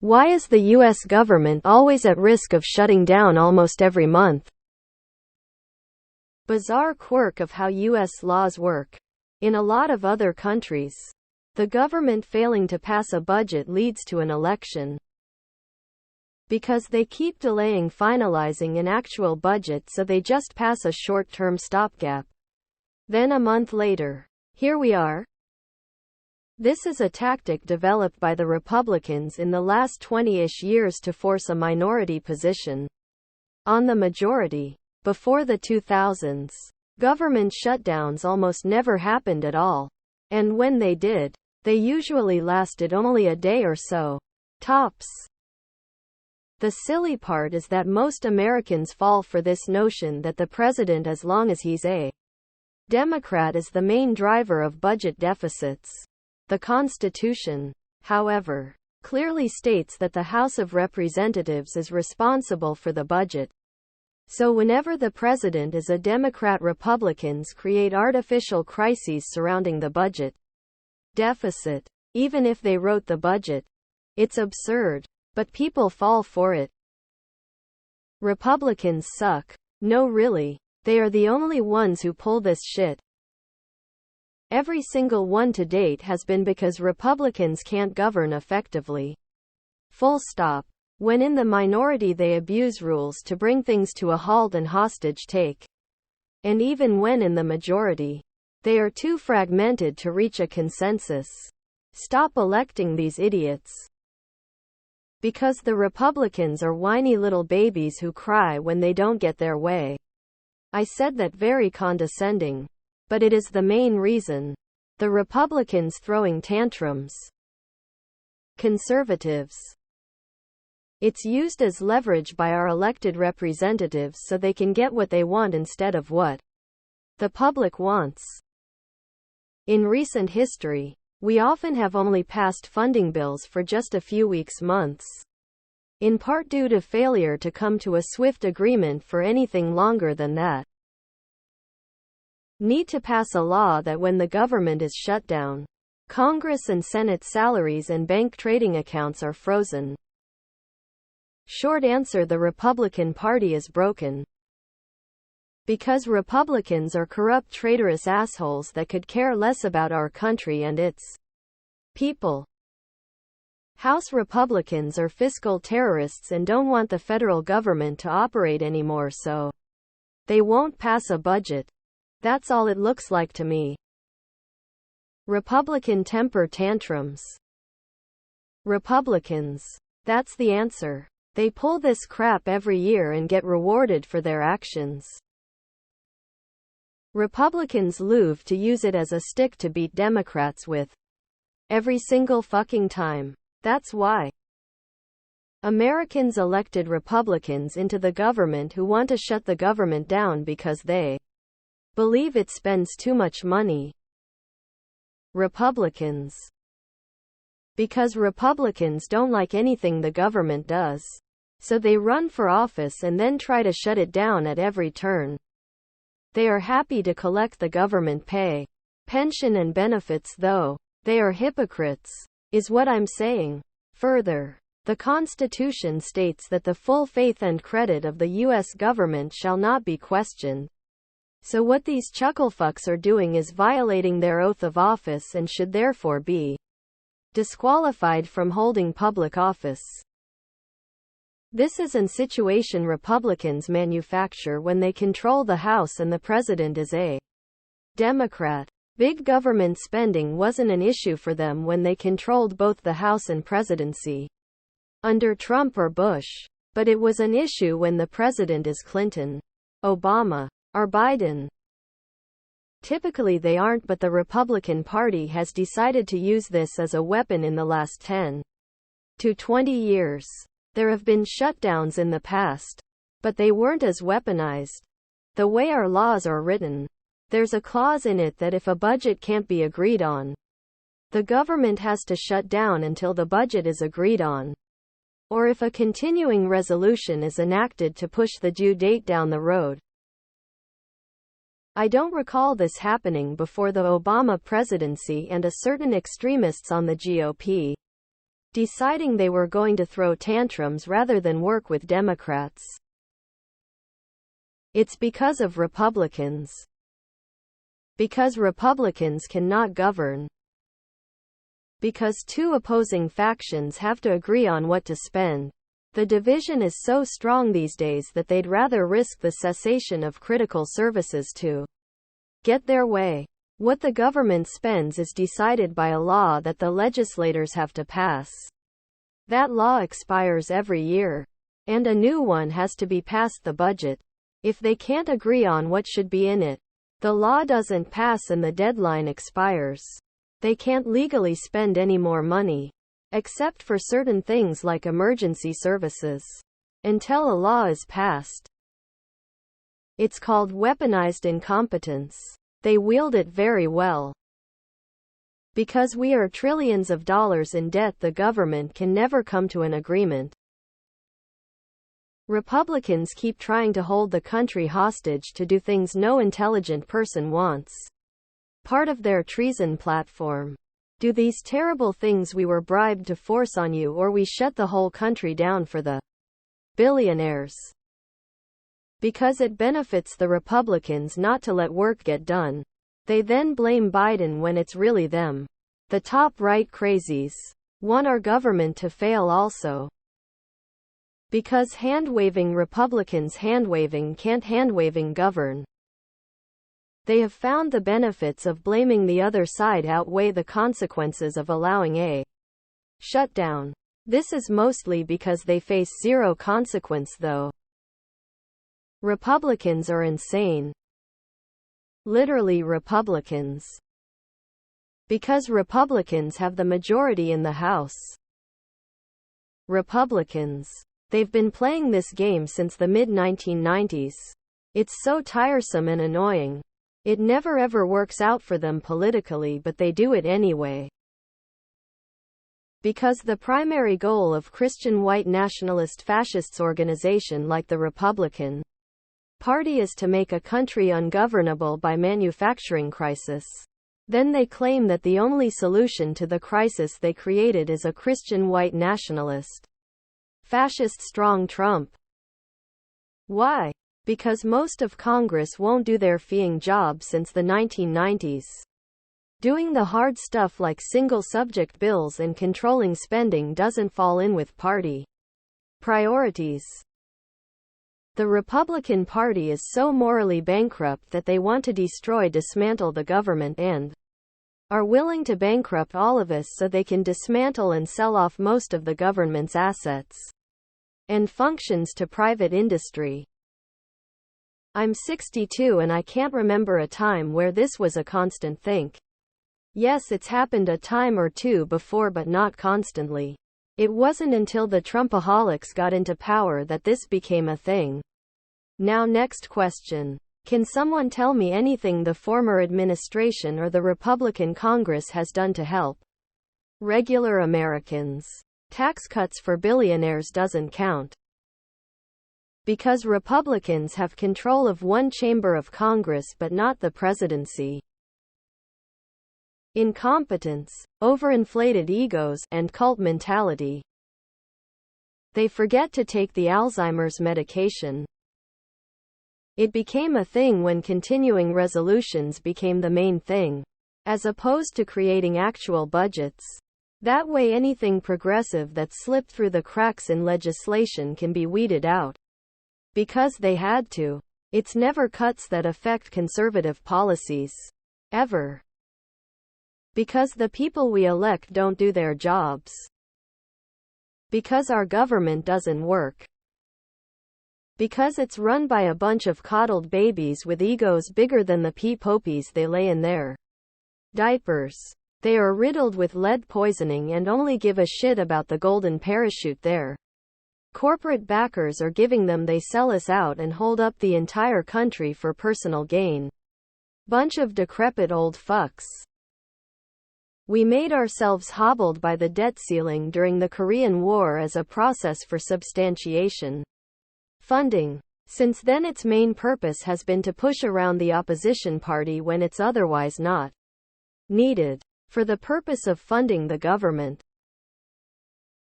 Why is the U.S. government always at risk of shutting down almost every month? Bizarre quirk of how U.S. laws work. In a lot of other countries, the government failing to pass a budget leads to an election. Because they keep delaying finalizing an actual budget, so they just pass a short-term stopgap. Then a month later, here we are. This is a tactic developed by the Republicans in the last 20-ish years to force a minority position on the majority. Before the 2000s, government shutdowns almost never happened at all. And when they did, they usually lasted only a day or so, tops. The silly part is that most Americans fall for this notion that the president, as long as he's a Democrat, is the main driver of budget deficits. The Constitution, however, clearly states that the House of Representatives is responsible for the budget. So whenever the president is a Democrat, Republicans create artificial crises surrounding the budget deficit. Even if they wrote the budget, it's absurd, but people fall for it. Republicans suck. No, really. They are the only ones who pull this shit. Every single one to date has been because Republicans can't govern effectively. Full stop. When in the minority, they abuse rules to bring things to a halt and hostage take. And even when in the majority, they are too fragmented to reach a consensus. Stop electing these idiots. Because the Republicans are whiny little babies who cry when they don't get their way. I said that very condescending. But it is the main reason. The Republicans throwing tantrums. Conservatives. It's used as leverage by our elected representatives so they can get what they want instead of what the public wants. In recent history, we often have only passed funding bills for just a few weeks, months. In part due to failure to come to a swift agreement for anything longer than that. Need to pass a law that when the government is shut down, Congress and Senate salaries and bank trading accounts are frozen. Short answer: the Republican Party is broken. Because Republicans are corrupt, traitorous assholes that could care less about our country and its people. House Republicans are fiscal terrorists and don't want the federal government to operate anymore, so they won't pass a budget. That's all it looks like to me. Republican temper tantrums. Republicans. That's the answer. They pull this crap every year and get rewarded for their actions. Republicans love to use it as a stick to beat Democrats with. Every single fucking time. That's why Americans elected Republicans into the government who want to shut the government down because they believe it spends too much money. Republicans. Because Republicans don't like anything the government does. So they run for office and then try to shut it down at every turn. They are happy to collect the government pay, pension and benefits, though. They are hypocrites, is what I'm saying. Further, the Constitution states that the full faith and credit of the U.S. government shall not be questioned. So what these chucklefucks are doing is violating their oath of office and should therefore be disqualified from holding public office. This is an situation Republicans manufacture when they control the House and the president is a Democrat. Big government spending wasn't an issue for them when they controlled both the House and presidency under Trump or Bush. But it was an issue when the president is Clinton, Obama, or Biden. Typically they aren't, but the Republican Party has decided to use this as a weapon in the last 10 to 20 years. There have been shutdowns in the past, but they weren't as weaponized. The way our laws are written, there's a clause in it that if a budget can't be agreed on, the government has to shut down until the budget is agreed on. Or if a continuing resolution is enacted to push the due date down the road. I don't recall this happening before the Obama presidency, and a certain extremists on the GOP deciding they were going to throw tantrums rather than work with Democrats. It's because of Republicans. Because Republicans cannot govern. Because two opposing factions have to agree on what to spend. The division is so strong these days that they'd rather risk the cessation of critical services to get their way. What the government spends is decided by a law that the legislators have to pass. That law expires every year, and a new one has to be passed the budget. If they can't agree on what should be in it, the law doesn't pass and the deadline expires. They can't legally spend any more money, except for certain things like emergency services, until a law is passed. It's called weaponized incompetence. They wield it very well. Because we are trillions of dollars in debt, the government can never come to an agreement. Republicans keep trying to hold the country hostage to do things no intelligent person wants. Part of their treason platform. Do these terrible things we were bribed to force on you, or we shut the whole country down for the billionaires. Because it benefits the Republicans not to let work get done. They then blame Biden when it's really them. The top right crazies want our government to fail also. Because hand-waving Republicans hand-waving can't hand-waving govern. They have found the benefits of blaming the other side outweigh the consequences of allowing a shutdown. This is mostly because they face zero consequence though. Republicans are insane. Literally Republicans. Because Republicans have the majority in the House. Republicans. They've been playing this game since the mid-1990s. It's so tiresome and annoying. It never ever works out for them politically, but they do it anyway. Because the primary goal of Christian white nationalist fascists organization like the Republican Party is to make a country ungovernable by manufacturing crisis. Then they claim that the only solution to the crisis they created is a Christian white nationalist fascist strong Trump. Why? Because most of Congress won't do their feeing job since the 1990s. Doing the hard stuff like single subject bills and controlling spending doesn't fall in with party priorities. The Republican Party is so morally bankrupt that they want to dismantle the government and are willing to bankrupt all of us so they can dismantle and sell off most of the government's assets and functions to private industry. I'm 62 and I can't remember a time where this was a constant thing. Yes, it's happened a time or two before, but not constantly. It wasn't until the Trumpaholics got into power that this became a thing. Now, next question. Can someone tell me anything the former administration or the Republican Congress has done to help regular Americans? Tax cuts for billionaires doesn't count. Because Republicans have control of one chamber of Congress but not the presidency. Incompetence, overinflated egos, and cult mentality. They forget to take the Alzheimer's medication. It became a thing when continuing resolutions became the main thing, as opposed to creating actual budgets. That way anything progressive that slipped through the cracks in legislation can be weeded out. Because they had to. It's never cuts that affect conservative policies. Ever. Because the people we elect don't do their jobs. Because our government doesn't work. Because it's run by a bunch of coddled babies with egos bigger than the pee-popies they lay in their diapers. They are riddled with lead poisoning and only give a shit about the golden parachute their corporate backers are giving them. They sell us out and hold up the entire country for personal gain. Bunch of decrepit old fucks. We made ourselves hobbled by the debt ceiling during the Korean War as a process for substantiation funding. Since then its main purpose has been to push around the opposition party when it's otherwise not needed. For the purpose of funding the government.